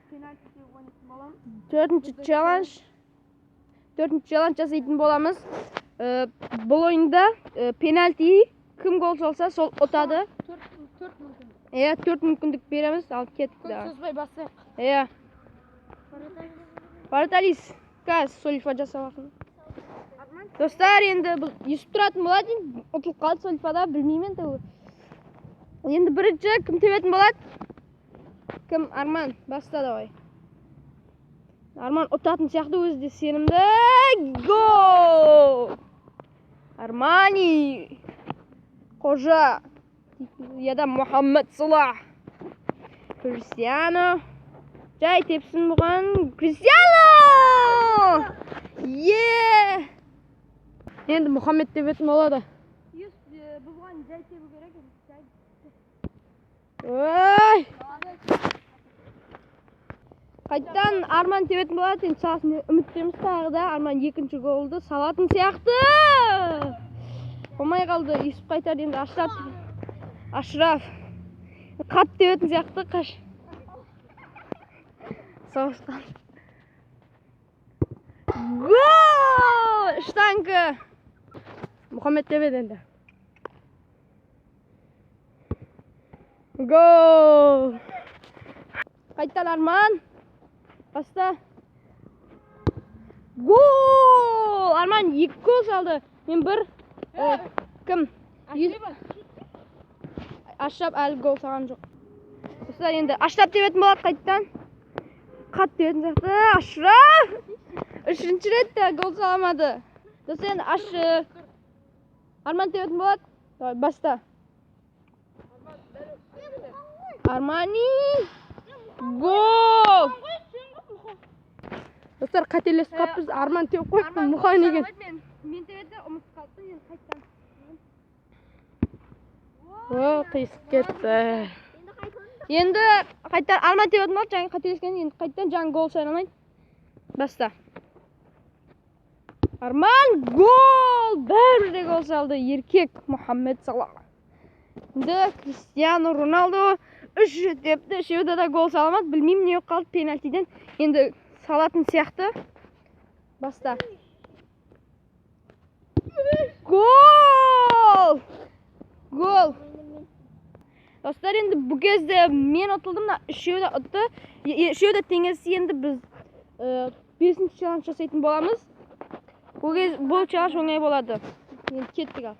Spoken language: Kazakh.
пенальти ойнайтын боламыз. Төртінші челанч жасайтын боламыз. Бұл ойында пенальти кім гол салса, сол ұтады. 4 мүмкіндік. 4 мүмкіндік береміз, ал кеттік да. Көп созбай басайық. Параталис, кәз солифа жасавақын. Достар, енді бұл естіп тұратын болады, ұтылып қалды солифада, білмеймін. Енді бірінші кім тебетін болады? Кім? Арман, баста давай. Арман ұтатын сияқты өзі де сенімді. Гол! Армани! Қожа! Яда Мухаммед Салах! Кристиано! Жай тепсін бұған. Кристиано! Енді Мухаммед тебетін болады. Бұған жай тебу керек. Ой! Қайттан Арман тебетін болады, енді саласын үміттеміз тағы да. Арман екінші голды салатын сияқты. Болмай қалды, есіп қайтар енді Ашраф. Қат тебетін сияқты, қаш. Соғысқан. Гол! Штанкі! Мұхаммед тебеді енді. Гол! Қайттан Арман. Баста. Гол! Арман 2 гол салды. Мен бір. Кім? Ашрап әлі гол салған жоқ. Достар, енді Ашрап тебетін болады қайттан. Қат тебетін сияқты. Ашрап! 3-ші ретте гол саламады. Достар, енді Арман тебетін болады. Баста. Армани! Гол! Достар, қателесіп қаппыз. Арман теп қойыпты, Мұхан еген. Мен тебеді, ұмытып қалды, енді қайттан. Қиысып кетті. Енді қайттан Арман тебетін болды, жаңа қателескен, енді қайттан жаңа гол сайламайды. Баста. Арман гол! Бәрі гол салды. Еркек Мухаммед Салах. Енді Кристиано Роналдо 3 рет тепті, үшеуде де гол саламады. Білмеймін не қалды пенальтиден. Енді салатын сияқты. Баста. Гол! Гол! Достар, енді бұл кезде мен ұтылдым да, үшеуде ұтты. Үшеуде теңесі енді біз 5-ші челанч жасайтын боламыз. Бұл челанч оңай болады. Енді кеттік ал.